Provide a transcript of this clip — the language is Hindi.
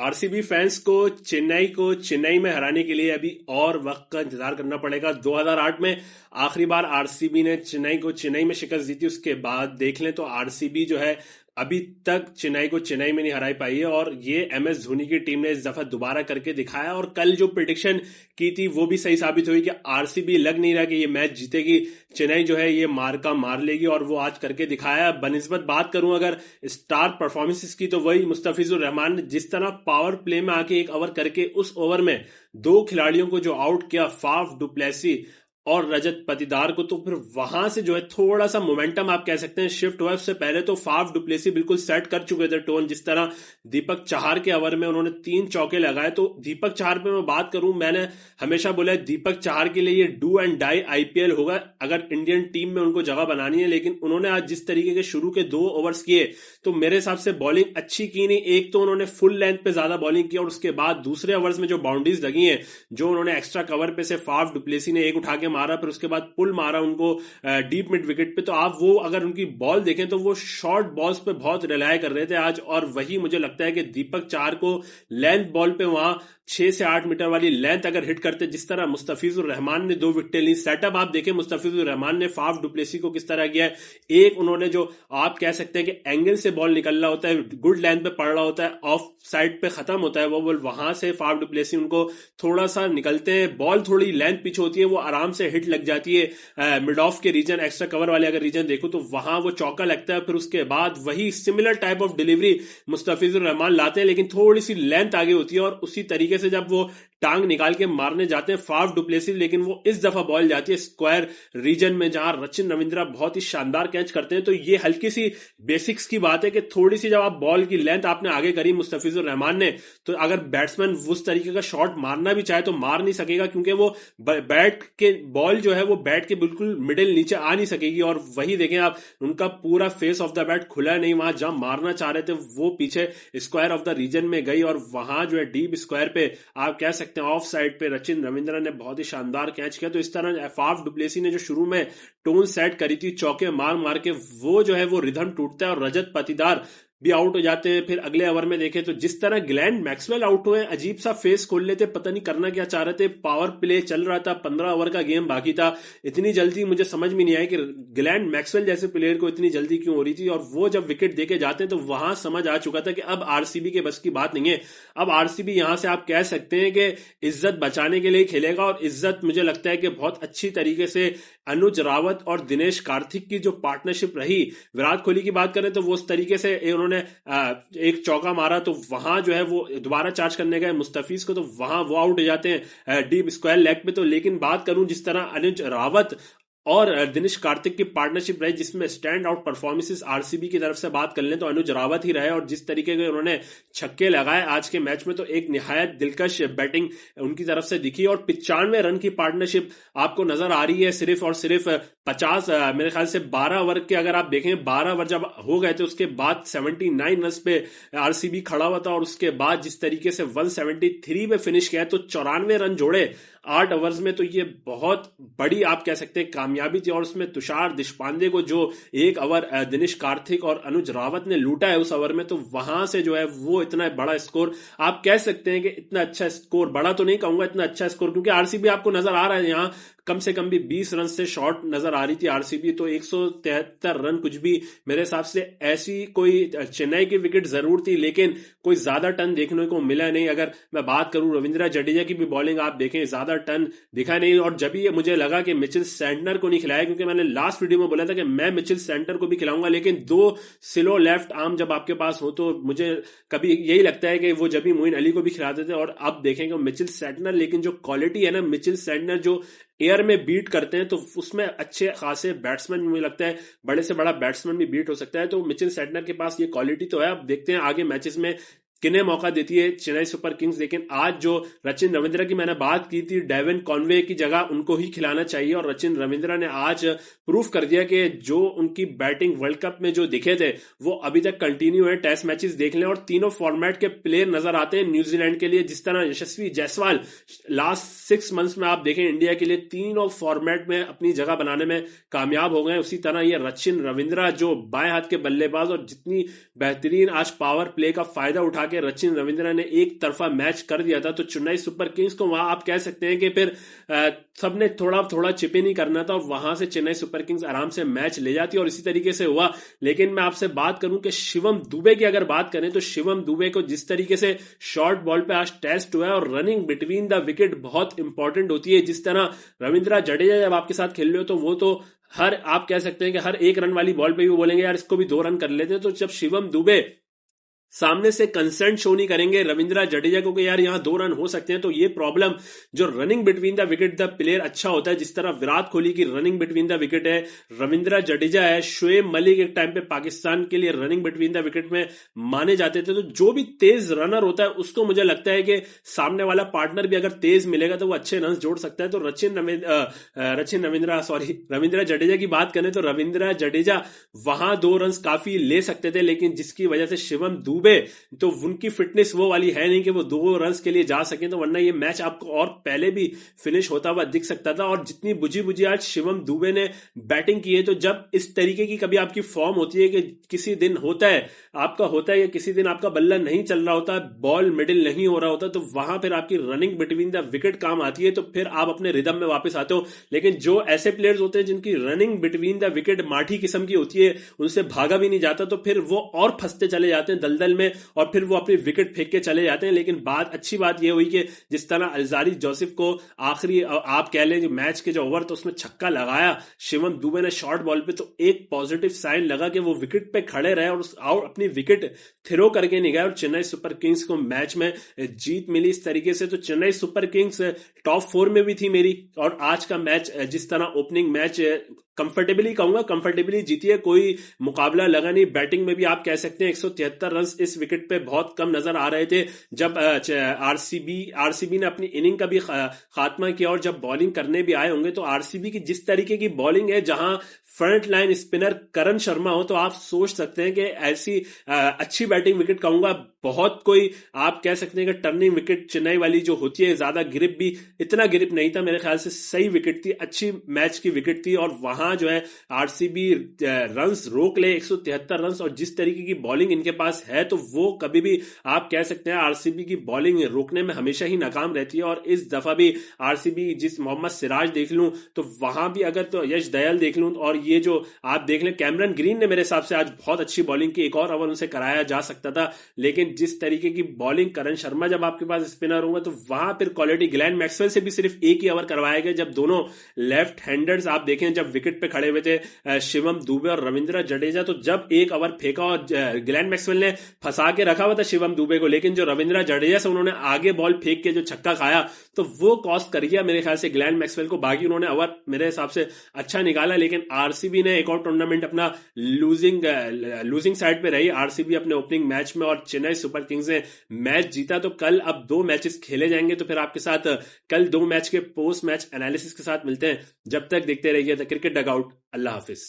आरसीबी फैंस को चेन्नई में हराने के लिए अभी और वक्त का इंतजार करना पड़ेगा। 2008 में आखिरी बार आरसीबी ने चेन्नई में शिकस्त दी थी। उसके बाद देख लें तो आरसीबी जो है अभी तक चेन्नई को चेन्नई में नहीं हरा पाई है, और ये एमएस धोनी की टीम ने इस दफा दोबारा करके दिखाया। और कल जो प्रिडिक्शन की थी वो भी सही साबित हुई कि आरसीबी लग नहीं रहा कि ये मैच जीतेगी, चेन्नई जो है ये मार का मार लेगी, और वो आज करके दिखाया। बनिस्बत बात करूं अगर स्टार परफॉर्मेंसेस की, तो वही मुस्तफिजुर रहमान ने जिस तरह पावर प्ले में आके एक ओवर करके उस ओवर में दो खिलाड़ियों को जो आउट किया, फाफ डुप्लेसी और रजत पाटीदार को, तो फिर वहां से जो है थोड़ा सा मोमेंटम आप कह सकते हैं शिफ्ट हुआ। उससे पहले तो फाफ डुप्लेसी बिल्कुल सेट कर चुके थे टोन। जिस तरह दीपक चाहर के ओवर में उन्होंने 3 चौके लगाए, तो दीपक चाहर पे मैं बात करूं, मैंने हमेशा बोला है दीपक चाहर के लिए ये डू एंड डाई आईपीएल होगा अगर इंडियन टीम में उनको जगह बनानी है। लेकिन उन्होंने आज जिस तरीके के शुरू के 2 ओवर्स किए, तो मेरे हिसाब से बॉलिंग अच्छी की नहीं। एक तो उन्होंने फुल लेंथ पे ज्यादा बॉलिंग की, और उसके बाद दूसरे ओवर्स में जो बाउंड्रीज लगी हैं, जो उन्होंने एक्स्ट्रा कवर पे से फाफ डुप्लेसी ने एक उठा के मारा, फिर उसके बाद पुल मारा उनको डीप मिड विकेट पे, तो आप वो अगर उनकी बॉल देखें तो वो शॉर्ट बॉल्स पे बहुत रिलाय कर रहे थे आज। और वही मुझे लगता है कि दीपक चाहर को लेंथ बॉल पे वहां 6 से 8 मीटर वाली लेंथ अगर हिट करते, जिस तरह मुस्तफिजुर रहमान ने 2 विकेटें ली। सेटअप आप देखें मुस्तफिजुर रहमान ने फाफ डुप्लेसी को किस तरह किया है। एक उन्होंने जो आप कह सकते हैं कि एंगल से बॉल निकल रहा होता है, गुड लेंथ पे पड़ रहा होता है, ऑफ साइड पे खत्म होता है वो बॉल, वहां से फाफ डुप्लेसी उनको थोड़ा सा निकलते हैं, बॉल थोड़ी लेंथ पीछे होती है, वो आराम से हिट लग जाती है। मिड ऑफ के रीजन, एक्स्ट्रा कवर वाले अगर रीजन देखो तो वहां वो चौका लगता है। फिर उसके बाद वही similar type of delivery Mustafizur Rahman लाते हैं, लेकिन थोड़ी सी लेंथ आगे होती है, और उसी तरीके से जब वो टांग निकाल के मारने जाते हैं फाफ डुप्लेसी, लेकिन वो इस दफा बॉल जाती है स्क्वायर रीजन में, जहां रचिन रविंद्रा बहुत ही शानदार कैच करते हैं। तो ये हल्की सी बेसिक्स की बात है कि थोड़ी सी जब आप बॉल की लेंथ आपने आगे करी मुस्तफिजुर रहमान ने, तो अगर बैट्समैन उस तरीके का शॉट मारना भी चाहे तो मार नहीं सकेगा, क्योंकि वो बैट के बॉल जो है वो बैट के बिल्कुल मिडिल नीचे आ नहीं सकेगी। और वही देखें आप, उनका पूरा फेस ऑफ द बैट खुला नहीं, वहां जहां मारना चाह रहे थे वो पीछे स्क्वायर ऑफ द रीजन में गई, और वहां जो है डीप स्क्वायर पे आप कह सकते हैं ऑफ साइड पे रचिन रविंद्रा ने बहुत ही शानदार कैच किया। तो इस तरह फाफ डुप्लेसी ने जो शुरू में टोन सेट करी थी चौके मार मार के, वो जो है वो रिदम टूटता है, और रजत पाटीदार भी आउट हो जाते हैं। फिर अगले ओवर में देखें तो जिस तरह ग्लेन मैक्सवेल आउट हुए, अजीब सा फेस खोल लेते, पता नहीं करना क्या चाह रहे थे। पावर प्ले चल रहा था, 15 ओवर का गेम बाकी था, इतनी जल्दी मुझे समझ में नहीं आया कि ग्लेन मैक्सवेल जैसे प्लेयर को इतनी जल्दी क्यों हो रही थी। और वो जब विकेट देके जाते हैं तो वहां समझ आ चुका था कि अब आरसीबी के बस की बात नहीं है। अब आरसीबी यहां से आप कह सकते हैं कि इज्जत बचाने के लिए खेलेगा, और इज्जत मुझे लगता है कि बहुत अच्छी तरीके से अनुज रावत और दिनेश कार्तिक की जो पार्टनरशिप रही, विराट कोहली की बात करें तो वो उस तरीके से उन्होंने एक चौका मारा, तो वहां जो है वो दोबारा चार्ज करने गए मुस्तफिज को, तो वहां वो आउट हो जाते हैं डीप स्क्वायर लेग पे। तो लेकिन बात करूं जिस तरह अनुज रावत और दिनेश कार्तिक की पार्टनरशिप रही, जिसमें स्टैंड आउट परफॉर्मेंसेस आरसीबी की तरफ से बात कर लें तो अनुज रावत ही रहे, और जिस तरीके के उन्होंने छक्के लगाए आज के मैच में, तो एक निहायत दिलकश बैटिंग उनकी तरफ से दिखी। और 95 रन की पार्टनरशिप आपको नजर आ रही है, सिर्फ और सिर्फ 50 मेरे ख्याल से 12 ओवर के अगर आप देखें, 12 ओवर जब हो गए थे उसके बाद 79 रन पे आरसीबी खड़ा हुआ था, और उसके बाद जिस तरीके से 173 पे फिनिश किया, तो 94 रन जोड़े 8 ओवर्स में, तो ये बहुत बड़ी आप कह सकते हैं कामयाबी थी। और उसमें तुषार देशपांडे को जो एक ओवर दिनेश कार्तिक और अनुज रावत ने लूटा है उस ओवर में, तो वहां से जो है वो इतना बड़ा स्कोर आप कह सकते हैं कि इतना अच्छा स्कोर, बड़ा तो नहीं कहूंगा, इतना अच्छा स्कोर, क्योंकि आरसीबी आपको नजर आ रहा है यहां कम से कम भी 20 रन से शॉर्ट नजर आ रही थी आरसीबी। तो 173 रन कुछ भी मेरे हिसाब से ऐसी कोई, चेन्नई की विकेट जरूर थी लेकिन कोई ज्यादा टन देखने को मिला नहीं। अगर मैं बात करूं रविंद्र जडेजा की भी बॉलिंग आप देखें, ज्यादा टन दिखा नहीं, और जब भी मुझे लगा कि मिचेल सैंटनर को नहीं खिलाया, क्योंकि मैंने लास्ट वीडियो में बोला था कि मैं मिचेल सैंटनर को भी खिलाऊंगा, लेकिन 2 स्लो लेफ्ट आर्म जब आपके पास हो तो मुझे कभी यही लगता है कि वो जब भी मोइन अली को भी खिलाते थे। और अब देखेंगे मिचेल सैंटनर, लेकिन जो क्वालिटी है ना मिचेल सैंटनर जो एयर में बीट करते हैं, तो उसमें अच्छे खासे बैट्समैन, मुझे लगता है बड़े से बड़ा बैट्समैन भी बीट हो सकता है। तो मिचेल सैंटनर के पास ये क्वालिटी तो है। अब देखते हैं आगे मैचेस में किन्हें मौका देती है चेन्नई सुपर किंग्स। लेकिन आज जो रचिन रविंद्रा की मैंने बात की थी, डेविन कॉनवे की जगह उनको ही खिलाना चाहिए, और रचिन रविंद्रा ने आज प्रूफ कर दिया कि जो उनकी बैटिंग वर्ल्ड कप में जो दिखे थे वो अभी तक कंटिन्यू है। टेस्ट मैचेस देख लें और तीनों फॉर्मेट के प्लेयर नजर आते हैं न्यूजीलैंड के लिए। जिस तरह यशस्वी जायसवाल लास्ट 6 मंथ्स में आप देखें इंडिया के लिए तीनों फॉर्मेट में अपनी जगह बनाने में कामयाब हो गए, उसी तरह ये रचिन रविंद्रा जो बाएं हाथ के बल्लेबाज और जितनी बेहतरीन आज पावर प्ले का फायदा उठा के रचिन रविंद्रा ने एक तरफा मैच कर दिया था, तो चेन्नई सुपर किंग्स को वहां आप कह सकते हैं कि फिर सबने थोड़ा थोड़ा चिपे नहीं करना था और वहां से चेन्नई सुपर किंग्स आराम से मैच ले जाती और इसी तरीके से हुआ। लेकिन मैं आपसे बात करूं कि शिवम दुबे की अगर बात करें तो शिवम दुबे को जिस तरीके से शॉर्ट बॉल पे आज टेस्ट हुआ है और रनिंग बिटवीन द विकेट बहुत इंपॉर्टेंट होती है। जिस तरह रविंद्रा जडेजा जब आपके साथ खेल रहे हो तो वो तो हर आप कह सकते हैं कि हर एक रन वाली बॉल पे भी बोलेंगे यार इसको भी 2 रन कर लेते हैं। तो जब शिवम दुबे सामने से कंसर्न शो नहीं करेंगे रविंद्रा जडेजा को कि यार यहां 2 रन हो सकते हैं, तो ये प्रॉब्लम जो running between the wicket the player अच्छा होता है, जिस तरह विराट कोहली की रनिंग बिटवीन द विकेट है, रविंद्रा जडेजा है, शोएब मलिक एक टाइम पे पाकिस्तान के लिए रनिंग बिटवीन द विकेट में माने जाते थे। तो जो भी तेज रनर होता है उसको मुझे लगता है कि सामने वाला पार्टनर भी अगर तेज मिलेगा तो वो अच्छे रन जोड़ सकता है। तो रविंद्रा जडेजा की बात करें तो रविंद्रा जडेजा वहां 2 रन काफी ले सकते थे, लेकिन जिसकी वजह से शिवम दुबे तो उनकी फिटनेस वो वाली है नहीं कि वो 2 रन के लिए जा सके, तो वरना ये मैच आपको और पहले भी फिनिश होता हुआ दिख सकता था। और जितनी बुझी बुझी आज शिवम दुबे ने बैटिंग की है, तो जब इस तरीके की कभी आपकी फॉर्म होती है कि किसी दिन होता है या किसी दिन आपका बल्ला नहीं चल रहा होता, बॉल मिडिल नहीं हो रहा होता, तो वहां फिर आपकी रनिंग बिटवीन द विकेट काम आती है, तो फिर आप अपने रिदम में वापस आते हो। लेकिन जो ऐसे प्लेयर्स होते हैं जिनकी रनिंग बिटवीन द विकेट माठी किस्म की होती है, उनसे भागा भी नहीं जाता, तो फिर वो और फंसते चले जाते हैं दलदल में और फिर वो अपनी विकेट फेंक के चले जाते हैं। लेकिन अच्छी बात यह हुई कि जिस तरह अल्जारी जोसेफ को आखिरी आप कह लें मैच के जो ओवर तो उसमें छक्का लगाया शिवम दुबे ने शॉर्ट बॉल पे, तो एक पॉजिटिव साइन लगा कि वो विकेट पे खड़े रहे और अपनी विकेट थ्रो करके नहीं गए और चेन्नई सुपर किंग्स को मैच में जीत मिली इस तरीके से। तो चेन्नई सुपर किंग्स टॉप 4 में भी थी मेरी, और आज का मैच जिस तरह ओपनिंग मैच कंफर्टेबली जीती है, कोई मुकाबला लगा नहीं। बैटिंग में भी आप कह सकते हैं 173 रन इस विकेट पे बहुत कम नजर आ रहे थे जब आरसीबी ने अपनी इनिंग का भी खात्मा किया, और जब बॉलिंग करने भी आए होंगे तो आरसीबी की जिस तरीके की बॉलिंग है, जहां फ्रंट लाइन स्पिनर करण शर्मा हो, तो आप सोच सकते हैं कि ऐसी अच्छी बैटिंग विकेट कहूंगा बहुत कोई आप कह सकते हैं कि टर्निंग विकेट चेन्नई वाली जो होती है, ज्यादा ग्रिप भी इतना ग्रिप नहीं था, मेरे ख्याल से सही विकेट थी, अच्छी मैच की विकेट थी। और वहां जो है आरसीबी रन्स रोक ले 173 रन, और जिस तरीके की बॉलिंग इनके पास है तो वो कभी भी आप कह सकते हैं आरसीबी की बॉलिंग रोकने में हमेशा ही नाकाम रहती है। और इस दफा भी आरसीबी जिस मोहम्मद सिराज देख लूं तो वहां भी अगर तो यश दयाल देख लूं, और ये जो आप देख लें कैमरन ग्रीन ने मेरे हिसाब से आज बहुत अच्छी बॉलिंग की, एक और ओवर उनसे कराया जा सकता था। लेकिन जिस तरीके की बॉलिंग करण शर्मा जब आपके पास स्पिनर होंगे तो वहां फिर क्वालिटी ग्लेन मैक्सवेल से भी सिर्फ एक ही ओवर करवाया गया, जब दोनों लेफ्ट हैंडर्स आप देखें जब विकेट पे खड़े हुए थे शिवम दुबे और रविंद्रा जडेजा, तो जब एक ओवर फेंका और ग्लेन मैक्सवेल ने फंसा के रखा हुआ था शिवम दुबे को, लेकिन जो रविंद्रा जडेजा से उन्होंने आगे बॉल फेंक के जो छक्का खाया तो वो कॉस्ट कर गया मेरे ख्याल से ग्लेन मैक्सवेल को। बाकी उन्होंने ओवर मेरे हिसाब से अच्छा निकाला, लेकिन आरसीबी ने एक और टूर्नामेंट अपना लूजिंग साइड पे रही आरसीबी अपने ओपनिंग मैच में, और चेन्नई सुपर किंग्स ने मैच जीता। तो कल अब 2 मैचेस खेले जाएंगे, तो फिर आपके साथ कल 2 मैच के पोस्ट मैच एनालिसिस के साथ मिलते हैं। जब तक देखते रहिए the cricket dugout. Allah Hafiz.